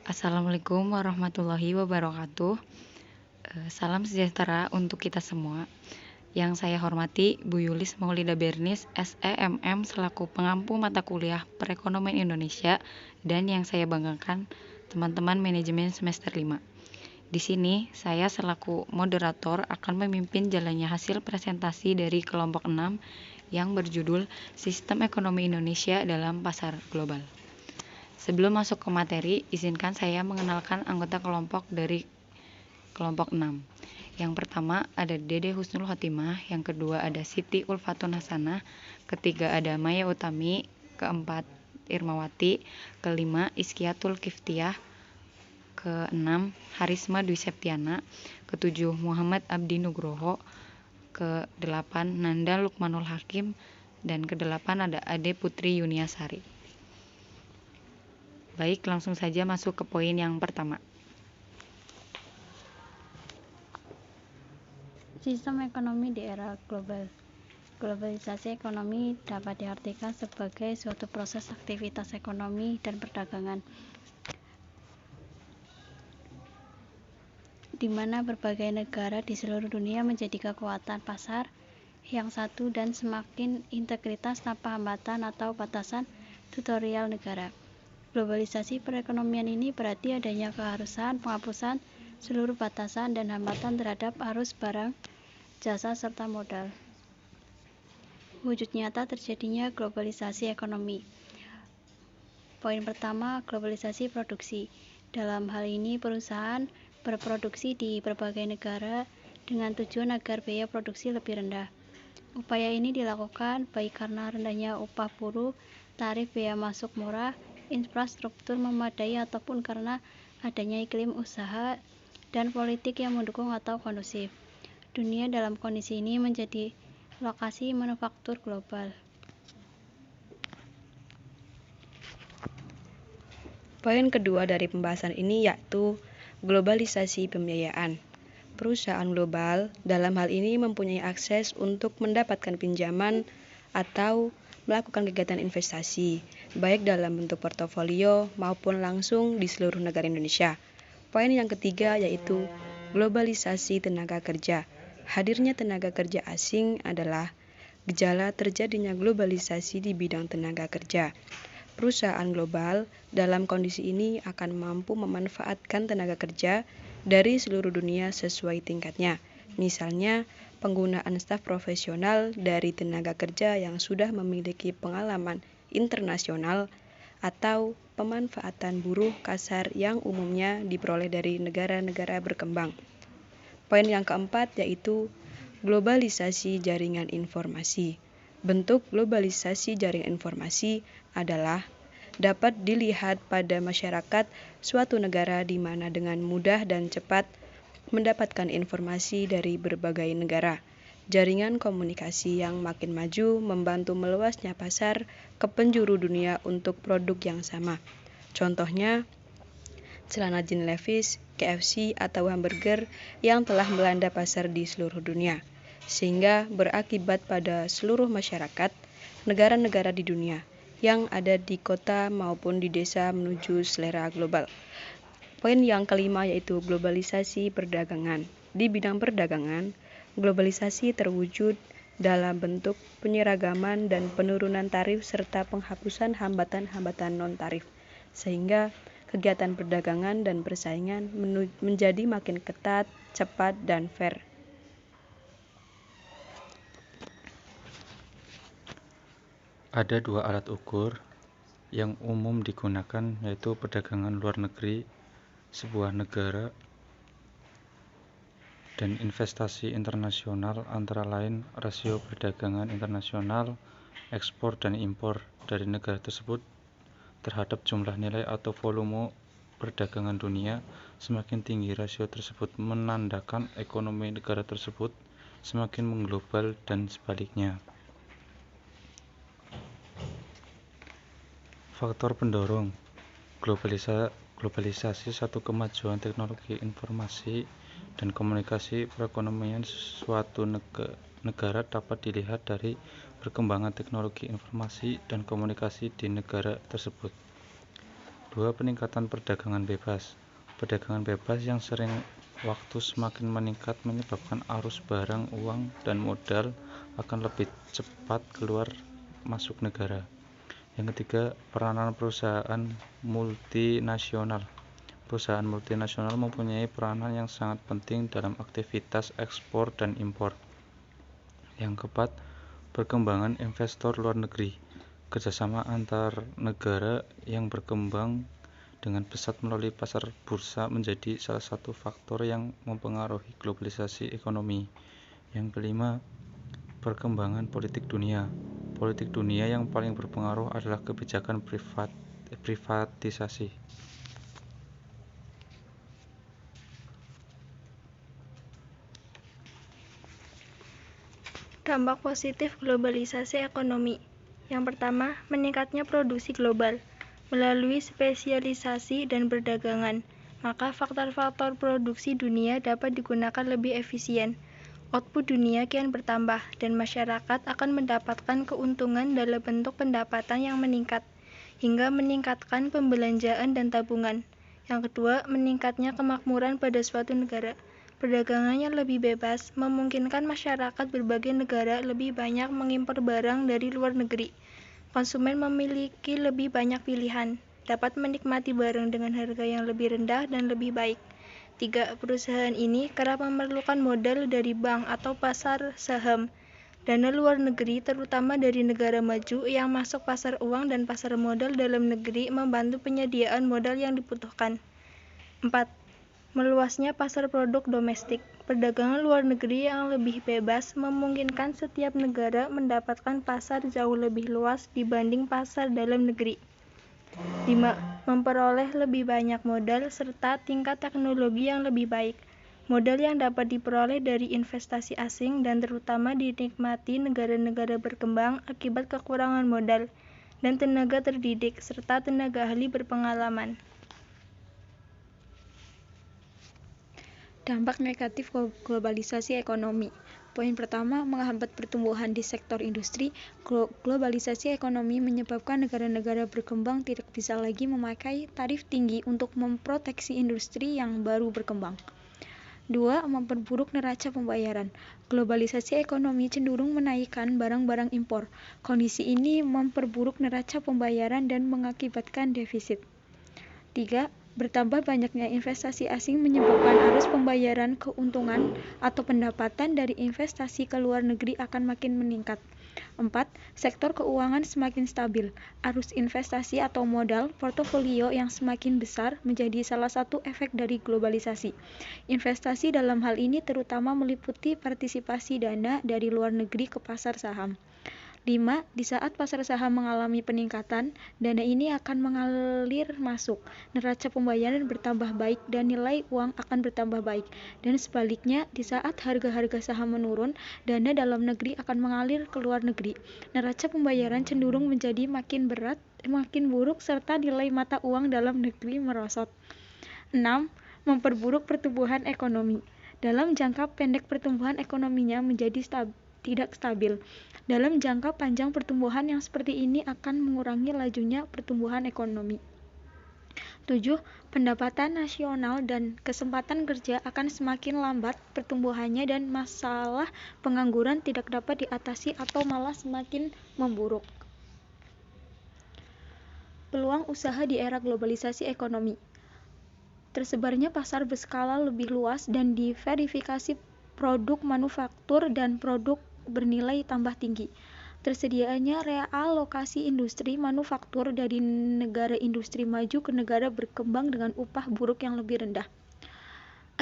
Assalamualaikum warahmatullahi wabarakatuh. Salam sejahtera untuk kita semua. Yang saya hormati Bu Yulis Maulida Bernis, SEMM selaku pengampu mata kuliah Perekonomian Indonesia, dan yang saya banggakan teman-teman manajemen semester 5. Di sini saya selaku moderator akan memimpin jalannya hasil presentasi dari kelompok 6 yang berjudul Sistem Ekonomi Indonesia dalam Pasar Global. Sebelum masuk ke materi, izinkan saya mengenalkan anggota kelompok dari kelompok 6. Yang pertama ada Dede Husnul Khotimah, yang kedua ada Siti Ulfatun Hasanah, ketiga ada Maya Utami, keempat Irmawati, kelima Iskiatul Kiftiyah, keenam Harisma Dwi Septiana, ketujuh Muhammad Abdi Nugroho, kedelapan Nanda Lukmanul Hakim, dan kedelapan ada Ade Putri Yuniasari. Baik, langsung saja masuk ke poin yang pertama. Sistem ekonomi di era global. Globalisasi ekonomi dapat diartikan sebagai suatu proses aktivitas ekonomi dan perdagangan di mana berbagai negara di seluruh dunia menjadi kekuatan pasar yang satu dan semakin integritas tanpa hambatan atau batasan teritorial negara. Globalisasi perekonomian ini berarti adanya keharusan penghapusan seluruh batasan dan hambatan terhadap arus barang, jasa, serta modal. Wujud nyata terjadinya globalisasi ekonomi. Poin pertama, globalisasi produksi. Dalam hal ini, perusahaan berproduksi di berbagai negara dengan tujuan agar biaya produksi lebih rendah. Upaya ini dilakukan baik karena rendahnya upah buruh, tarif biaya masuk murah, infrastruktur memadai, ataupun karena adanya iklim usaha dan politik yang mendukung atau kondusif. Dunia dalam kondisi ini menjadi lokasi manufaktur global. Poin kedua dari pembahasan ini yaitu globalisasi pembiayaan. Perusahaan global dalam hal ini mempunyai akses untuk mendapatkan pinjaman atau melakukan kegiatan investasi, baik dalam bentuk portofolio maupun langsung di seluruh negara Indonesia. Poin yang ketiga yaitu globalisasi tenaga kerja. Hadirnya tenaga kerja asing adalah gejala terjadinya globalisasi di bidang tenaga kerja. Perusahaan global dalam kondisi ini akan mampu memanfaatkan tenaga kerja dari seluruh dunia sesuai tingkatnya. Misalnya, penggunaan staf profesional dari tenaga kerja yang sudah memiliki pengalaman internasional atau pemanfaatan buruh kasar yang umumnya diperoleh dari negara-negara berkembang. Poin yang keempat yaitu globalisasi jaringan informasi. Bentuk globalisasi jaringan informasi adalah dapat dilihat pada masyarakat suatu negara di mana dengan mudah dan cepat mendapatkan informasi dari berbagai negara. Jaringan komunikasi yang makin maju membantu meluasnya pasar ke penjuru dunia untuk produk yang sama. Contohnya, celana jeans Levi's, KFC, atau hamburger yang telah melanda pasar di seluruh dunia, sehingga berakibat pada seluruh masyarakat negara-negara di dunia yang ada di kota maupun di desa menuju selera global. Poin yang kelima yaitu globalisasi perdagangan. Di bidang perdagangan, globalisasi terwujud dalam bentuk penyeragaman dan penurunan tarif serta penghapusan hambatan-hambatan non-tarif, sehingga kegiatan perdagangan dan persaingan menjadi makin ketat, cepat, dan fair. Ada dua alat ukur yang umum digunakan, yaitu perdagangan luar negeri sebuah negara dan investasi internasional, antara lain rasio perdagangan internasional, ekspor dan impor dari negara tersebut terhadap jumlah nilai atau volume perdagangan dunia. Semakin tinggi rasio tersebut menandakan ekonomi negara tersebut semakin mengglobal dan sebaliknya. Faktor pendorong globalisasi satu kemajuan teknologi informasi dan komunikasi perekonomian suatu negara dapat dilihat dari perkembangan teknologi informasi dan komunikasi di negara tersebut. Kedua, peningkatan perdagangan bebas. Perdagangan bebas yang sering waktu semakin meningkat menyebabkan arus barang, uang, dan modal akan lebih cepat keluar masuk negara. Yang ketiga, peranan perusahaan multinasional. Perusahaan multinasional mempunyai peranan yang sangat penting dalam aktivitas ekspor dan impor. Yang keempat, perkembangan investor luar negeri. Kerjasama antar negara yang berkembang dengan pesat melalui pasar bursa menjadi salah satu faktor yang mempengaruhi globalisasi ekonomi. Yang kelima, perkembangan politik dunia. Politik dunia yang paling berpengaruh adalah kebijakan privatisasi. Dampak positif globalisasi ekonomi. Yang pertama, meningkatnya produksi global. Melalui spesialisasi dan perdagangan, maka faktor-faktor produksi dunia dapat digunakan lebih efisien. Output dunia kian bertambah, dan masyarakat akan mendapatkan keuntungan dalam bentuk pendapatan yang meningkat, hingga meningkatkan pembelanjaan dan tabungan. Yang kedua, meningkatnya kemakmuran pada suatu negara. Perdagangan yang lebih bebas memungkinkan masyarakat berbagai negara lebih banyak mengimpor barang dari luar negeri. Konsumen memiliki lebih banyak pilihan, dapat menikmati barang dengan harga yang lebih rendah dan lebih baik. 3. Perusahaan ini kerap memerlukan modal dari bank atau pasar saham, dana luar negeri terutama dari negara maju yang masuk pasar uang dan pasar modal dalam negeri membantu penyediaan modal yang dibutuhkan. 4. Meluasnya pasar produk domestik. Perdagangan luar negeri yang lebih bebas memungkinkan setiap negara mendapatkan pasar jauh lebih luas dibanding pasar dalam negeri. 5. Memperoleh lebih banyak modal serta tingkat teknologi yang lebih baik. Modal yang dapat diperoleh dari investasi asing dan terutama dinikmati negara-negara berkembang akibat kekurangan modal dan tenaga terdidik serta tenaga ahli berpengalaman. Dampak negatif globalisasi ekonomi. Poin pertama, menghambat pertumbuhan di sektor industri. Globalisasi ekonomi menyebabkan negara-negara berkembang tidak bisa lagi memakai tarif tinggi untuk memproteksi industri yang baru berkembang. 2. Memperburuk neraca pembayaran. Globalisasi ekonomi cenderung menaikkan barang-barang impor. Kondisi ini memperburuk neraca pembayaran dan mengakibatkan defisit. 3. Bertambah banyaknya investasi asing menyebabkan arus pembayaran keuntungan atau pendapatan dari investasi ke luar negeri akan makin meningkat. 4. Sektor keuangan semakin stabil. Arus investasi atau modal portofolio yang semakin besar menjadi salah satu efek dari globalisasi. Investasi dalam hal ini terutama meliputi partisipasi dana dari luar negeri ke pasar saham. 5. Di saat pasar saham mengalami peningkatan, dana ini akan mengalir masuk, neraca pembayaran bertambah baik dan nilai uang akan bertambah baik. Dan sebaliknya, di saat harga-harga saham menurun, dana dalam negeri akan mengalir ke luar negeri. Neraca pembayaran cenderung menjadi makin berat, makin buruk serta nilai mata uang dalam negeri merosot. 6. Memperburuk pertumbuhan ekonomi. Dalam jangka pendek pertumbuhan ekonominya menjadi tidak stabil. Dalam jangka panjang pertumbuhan yang seperti ini akan mengurangi lajunya pertumbuhan ekonomi. 7. Pendapatan nasional dan kesempatan kerja akan semakin lambat pertumbuhannya dan masalah pengangguran tidak dapat diatasi atau malah semakin memburuk. Peluang usaha di era globalisasi ekonomi. Tersebarnya pasar berskala lebih luas dan diverifikasi produk manufaktur dan produk bernilai tambah tinggi. Tersedianya realokasi industri manufaktur dari negara industri maju ke negara berkembang dengan upah buruk yang lebih rendah.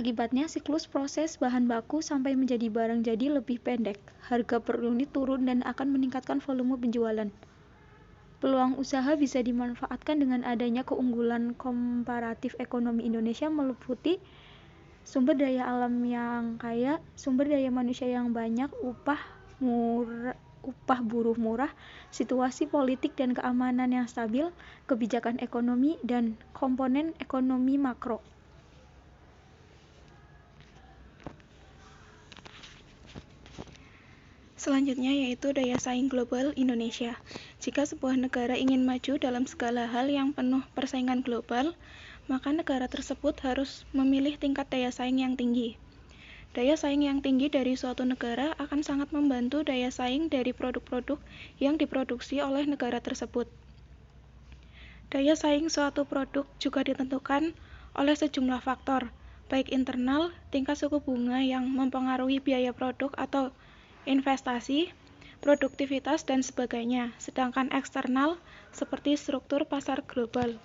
Akibatnya siklus proses bahan baku sampai menjadi barang jadi lebih pendek. Harga per unit turun dan akan meningkatkan volume penjualan. Peluang usaha bisa dimanfaatkan dengan adanya keunggulan komparatif ekonomi Indonesia meliputi sumber daya alam yang kaya, sumber daya manusia yang banyak, upah buruh murah, situasi politik dan keamanan yang stabil, kebijakan ekonomi, dan komponen ekonomi makro. Selanjutnya yaitu daya saing global Indonesia. Jika sebuah negara ingin maju dalam segala hal yang penuh persaingan global, maka negara tersebut harus memilih tingkat daya saing yang tinggi. Daya saing yang tinggi dari suatu negara akan sangat membantu daya saing dari produk-produk yang diproduksi oleh negara tersebut. Daya saing suatu produk juga ditentukan oleh sejumlah faktor, baik internal, tingkat suku bunga yang mempengaruhi biaya produk atau investasi, produktivitas, dan sebagainya, sedangkan eksternal seperti struktur pasar global.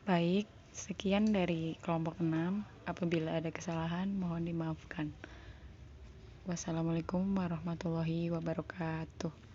Baik, sekian dari kelompok 6. Apabila ada kesalahan, mohon dimaafkan. Wassalamualaikum warahmatullahi wabarakatuh.